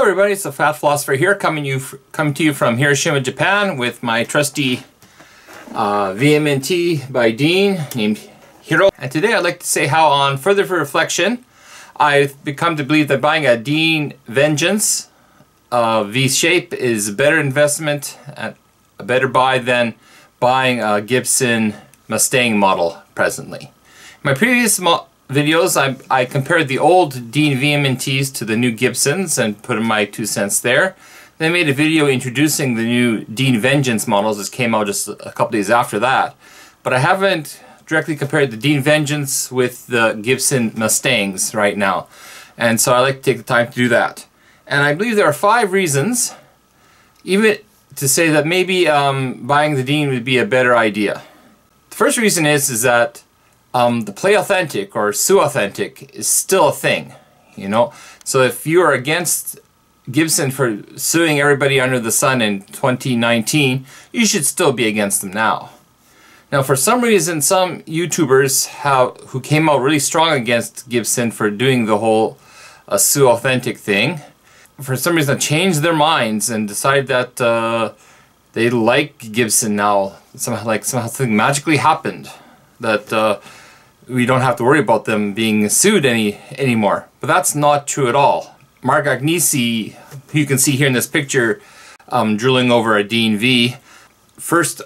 Hello everybody, it's the Fat Philosopher here, coming to you from Hiroshima, Japan, with my trusty VMNT by Dean named Hiro. And today I'd like to say how, on further reflection, I've become to believe that buying a Dean Vengeance V-shape is a better investment, a better buy than buying a Gibson Mustaine model presently. In my previous videos, I compared the old Dean VMNTs to the new Gibsons and put in my 2 cents there. Then I made a video introducing the new Dean Vengeance models. This came out just a couple days after that. But I haven't directly compared the Dean Vengeance with the Gibson Mustaines right now. And so I like to take the time to do that. And I believe there are 5 reasons, even to say that maybe buying the Dean would be a better idea. The first reason is that the play authentic or sue authentic is still a thing, you know. So if you are against Gibson for suing everybody under the sun in 2019, you should still be against them now. Now, for some reason, some YouTubers who came out really strong against Gibson for doing the whole sue authentic thing, for some reason changed their minds and decided that they like Gibson now. Somehow something magically happened that we don't have to worry about them being sued anymore. But that's not true at all. Mark Agnesi, who you can see here in this picture, drilling over a Dean V, first,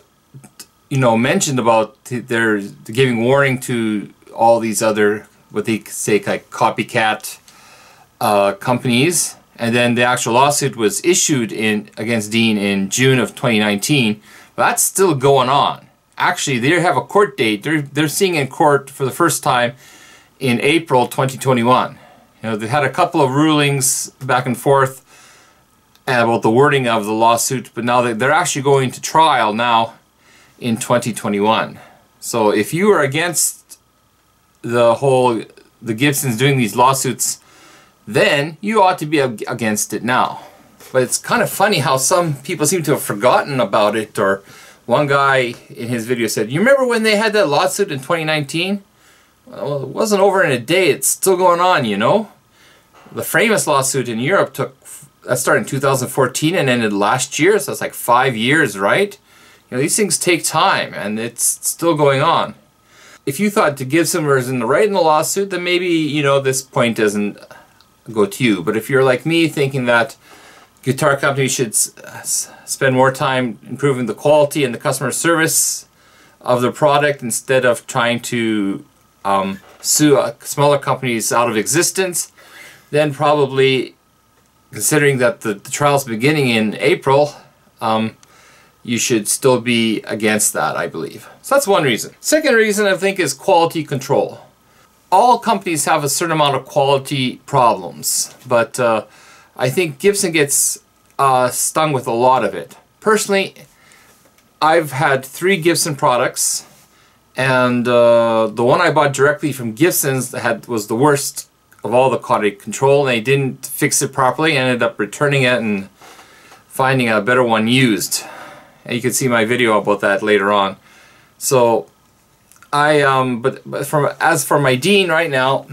you know, mentioned about they're giving warning to all these other, what they say, like copycat companies. And then the actual lawsuit was issued against Dean in June of 2019. But that's still going on. Actually, they have a court date. They're seeing in court for the first time in April 2021. You know, they've had a couple of rulings back and forth about the wording of the lawsuit, but now they're actually going to trial now in 2021. So if you are against the Gibsons doing these lawsuits, then you ought to be against it now. But it's kind of funny how some people seem to have forgotten about it. Or one guy in his video said, "You remember when they had that lawsuit in 2019? Well, it wasn't over in a day. It's still going on, you know." The famous lawsuit in Europe that started in 2014 and ended last year, so that's like 5 years, right? You know, these things take time, and it's still going on. If you thought the Gibson was in the right in the lawsuit, then maybe, you know, this point doesn't go to you. But if you're like me, thinking that guitar companies should spend more time improving the quality and the customer service of their product instead of trying to sue smaller companies out of existence, then probably, considering that the trial's beginning in April, you should still be against that, I believe. So that's one reason. Second reason, I think, is quality control. All companies have a certain amount of quality problems, but I think Gibson gets stung with a lot of it. Personally, I've had 3 Gibson products, and the one I bought directly from Gibson's was the worst of all the quality control, and they didn't fix it properly. I ended up returning it and finding a better one used. And you can see my video about that later on. So as for my Dean right now,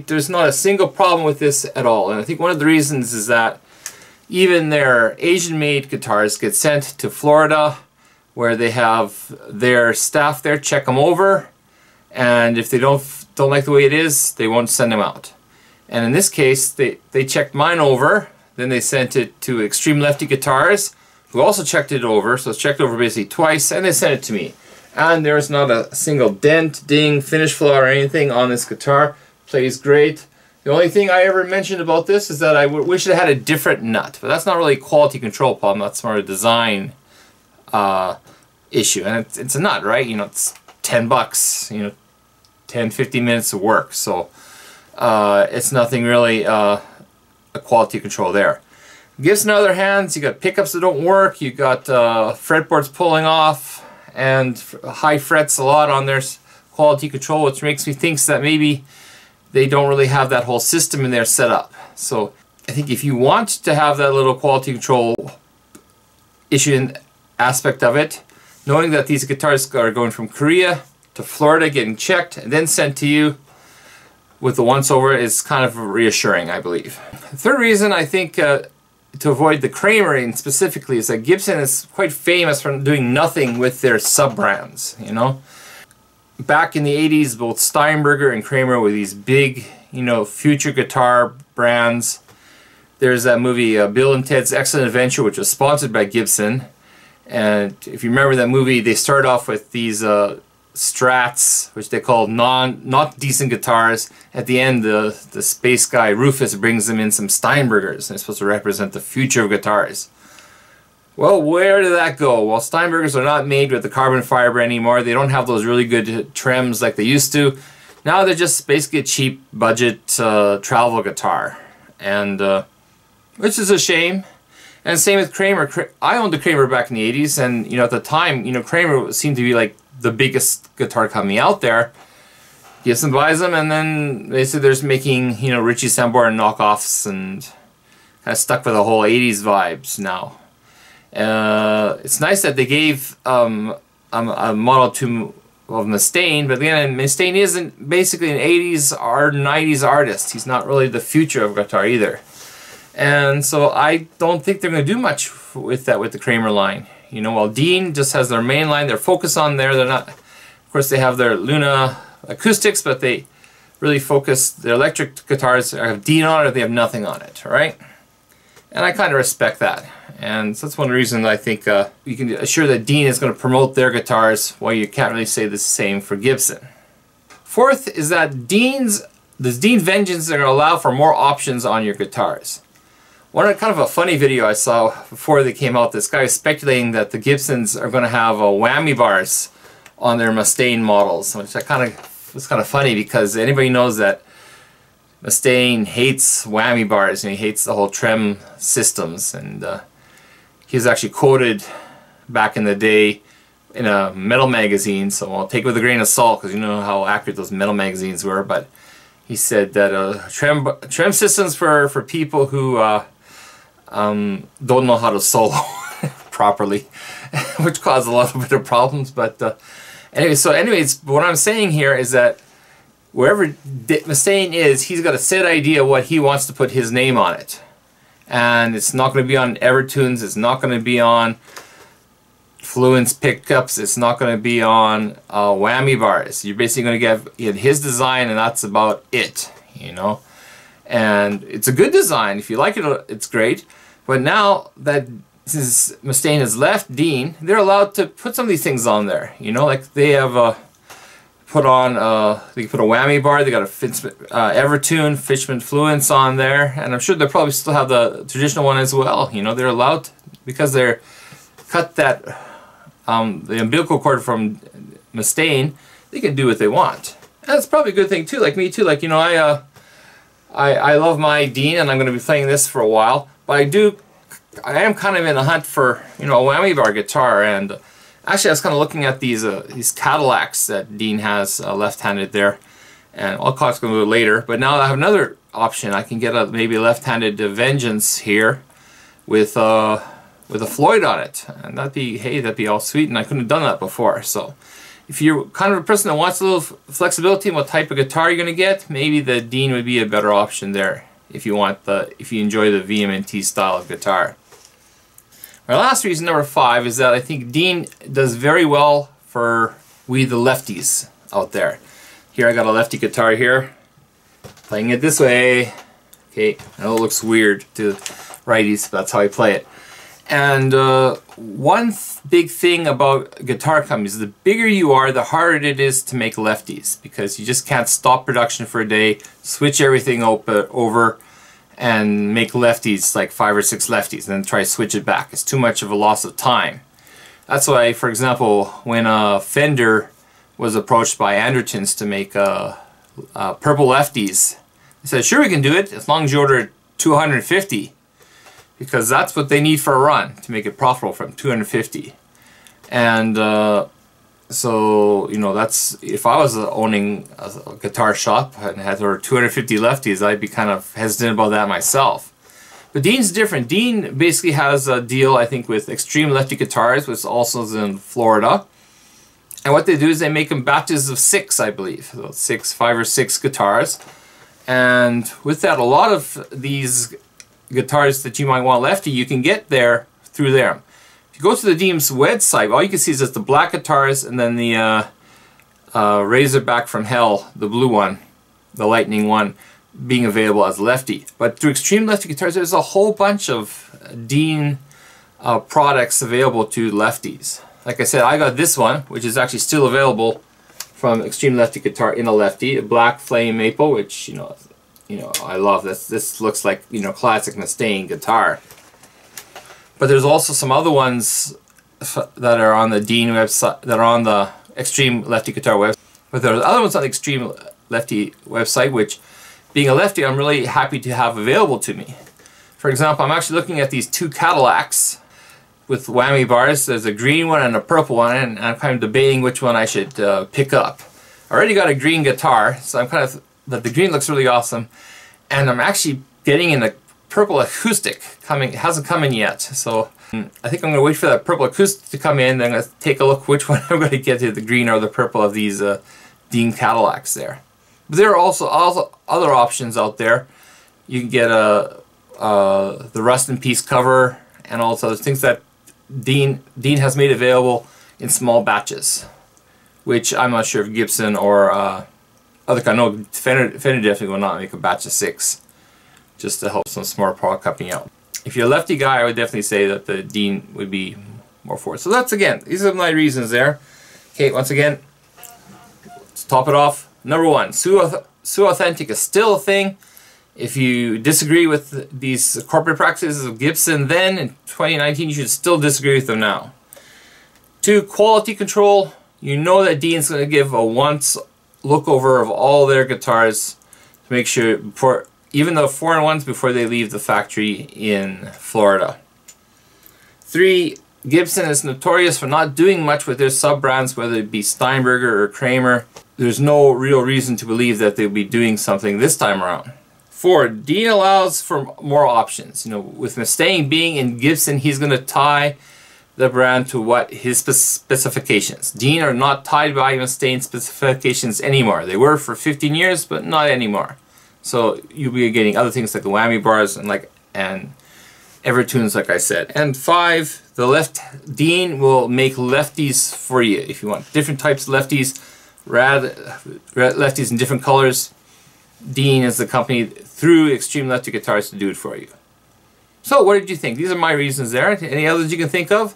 there's not a single problem with this at all. And I think one of the reasons is that even their Asian-made guitars get sent to Florida, where they have their staff there check them over, and if they don't like the way it is, they won't send them out. And in this case, they checked mine over, then they sent it to Extreme Lefty Guitars, who also checked it over, so it's checked over basically twice, and they sent it to me. And there's not a single dent, ding, finish flaw or anything on this guitar. Plays great. The only thing I ever mentioned about this is that I wish it had a different nut, but that's not really a quality control problem. That's more a design issue. And it's a nut, right? You know, it's $10. You know, 10-15 minutes of work. So it's nothing really a quality control there. Gibson, on the other hand, you got pickups that don't work. You got fretboards pulling off, and high frets a lot on their quality control, which makes me think that maybe they don't really have that whole system in there set up. So I think if you want to have that little quality control issue aspect of it, knowing that these guitars are going from Korea to Florida, getting checked, and then sent to you with the once over is kind of reassuring, I believe. The third reason I think to avoid the Kramer specifically is that Gibson is quite famous for doing nothing with their sub-brands, you know. Back in the 80s, both Steinberger and Kramer were these big, you know, future guitar brands. There's that movie Bill and Ted's Excellent Adventure, which was sponsored by Gibson. And if you remember that movie, they start off with these Strats, which they call not decent guitars. At the end, the space guy Rufus brings them in some Steinbergers. They're supposed to represent the future of guitars. Well, where did that go? Well, Steinbergers are not made with the carbon fiber anymore. They don't have those really good trims like they used to. Now they're just basically a cheap budget travel guitar, and which is a shame. And same with Kramer. I owned a Kramer back in the 80s, and you know, at the time, you know, Kramer seemed to be like the biggest guitar company out there. Gibson buys them, and then they said they're just making, you know, Richie Sambora knockoffs, and kind of stuck with the whole 80s vibes now. It's nice that they gave a Model 2 of Mustaine, but again, Mustaine isn't basically an 80s or 90s artist. He's not really the future of guitar either. And so I don't think they're going to do much with that with the Kramer line. You know, while Dean just has their main line, they're focused on there. They're not, of course, they have their Luna acoustics, but they really focus, their electric guitars have Dean on it, or they have nothing on it, right? And I kind of respect that. And so that's one reason I think you can assure that Dean is going to promote their guitars, while you can't really say the same for Gibson. Fourth is that Dean Vengeance are going to allow for more options on your guitars. Kind of a funny video I saw before they came out, this guy was speculating that the Gibsons are going to have whammy bars on their Mustaine models, which was kind of funny, because anybody knows that Mustaine hates whammy bars, and he hates the whole trem systems. And he was actually quoted back in the day in a metal magazine, so I'll take it with a grain of salt, because you know how accurate those metal magazines were, but he said that trem systems for people who don't know how to solo properly, which caused a little bit of problems. But anyways, what I'm saying here is that wherever Mustaine is, he's got a set idea what he wants to put his name on it. And it's not going to be on Evertunes, it's not going to be on Fluence pickups, it's not going to be on whammy bars. You're basically going to get his design, and that's about it, you know. And it's a good design. If you like it, it's great. But now that since Mustaine has left Dean, they're allowed to put some of these things on there, you know, like they have put on, they can put a whammy bar, they got a Evertune, Fishman Fluence on there, and I'm sure they'll probably still have the traditional one as well. You know, they're allowed, because they're cut that, the umbilical cord from Mustaine, they can do what they want. And that's probably a good thing too, like me too, like, you know, I love my Dean, and I'm going to be playing this for a while, but I am kind of in a hunt for, you know, a whammy bar guitar. And actually I was kind of looking at these Cadillacs that Dean has left-handed there, and I'll talk about it later. But now I have another option. I can get maybe a left-handed Vengeance here with a Floyd on it, and that'd be all sweet, and I couldn't have done that before. So if you're kind of a person that wants a little flexibility in what type of guitar you're going to get, maybe the Dean would be a better option there if you enjoy the VMNT style of guitar. My last reason, number 5, is that I think Dean does very well for the lefties out there. Here I got a lefty guitar here, playing it this way. Okay, I know it looks weird to righties, but that's how I play it. And one big thing about guitar companies, the bigger you are, the harder it is to make lefties, because you just can't stop production for a day, switch everything over, and make lefties, like 5 or 6 lefties, and then try to switch it back. It's too much of a loss of time. That's why, for example, when Fender was approached by Andertons to make purple lefties, they said, sure, we can do it, as long as you order 250. Because that's what they need for a run to make it profitable, from 250. And so, you know, that's, if I was owning a guitar shop and had to order 250 lefties, I'd be kind of hesitant about that myself. But Dean's different. Dean basically has a deal, I think, with Extreme Lefty Guitars, which also is in Florida. And what they do is they make them batches of 6, I believe. So 5 or 6 guitars. And with that, a lot of these guitars that you might want lefty, you can get there through there. If you go to the Dean's website, all you can see is just the black guitars and then the Razorback from Hell, the blue one, the Lightning one, being available as lefty. But through Extreme Lefty Guitars, there's a whole bunch of Dean products available to lefties. Like I said, I got this one, which is actually still available from Extreme Lefty Guitar in a lefty, a black flame maple, which you know I love. This looks like classic Mustaine guitar. But there's also some other ones that are on the Dean website, that are on the Extreme Lefty Guitar website. But there's other ones on the Extreme Lefty website, which, being a lefty, I'm really happy to have available to me. For example, I'm actually looking at these two Cadillacs with whammy bars. There's a green one and a purple one, and I'm kind of debating which one I should pick up. I already got a green guitar, so I'm kind of, but the green looks really awesome, and I'm actually getting in a purple acoustic coming. It hasn't come in yet, so I think I'm going to wait for that purple acoustic to come in. Then I'm going to take a look which one I'm going to get, to the green or the purple of these Dean Cadillacs there. But there are also other options out there. You can get the Rust in Peace cover and all those other things that Dean has made available in small batches, which I'm not sure if Gibson or other kind. No, Fender definitely will not make a batch of 6, just to help some smart product company out. If you're a lefty guy, I would definitely say that the Dean would be more for it. So that's, again, these are my reasons there. Okay, once again, let's top it off. Number 1, Sue Authentic is still a thing. If you disagree with these corporate practices of Gibson then, in 2019, you should still disagree with them now. 2, quality control. You know that Dean's going to give a once look over of all their guitars to make sure, before, even the 4-in-1s, before they leave the factory in Florida. 3, Gibson is notorious for not doing much with their sub-brands, whether it be Steinberger or Kramer. There's no real reason to believe that they'll be doing something this time around. 4, Dean allows for more options. With Mustaine being in Gibson, he's going to tie the brand to what his specifications. Dean are not tied by Mustaine specifications anymore. They were for 15 years, but not anymore. So you'll be getting other things like the whammy bars and Evertunes, like I said. And 5, the Dean will make lefties for you if you want different types of lefties, lefties in different colors. Dean is the company through Extreme Lefty Guitars to do it for you. So what did you think? These are my reasons there. Any others you can think of?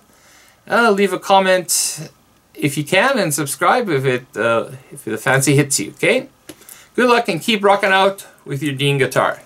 Leave a comment if you can, and subscribe if the fancy hits you. Okay? Good luck and keep rocking out with your Dean guitar.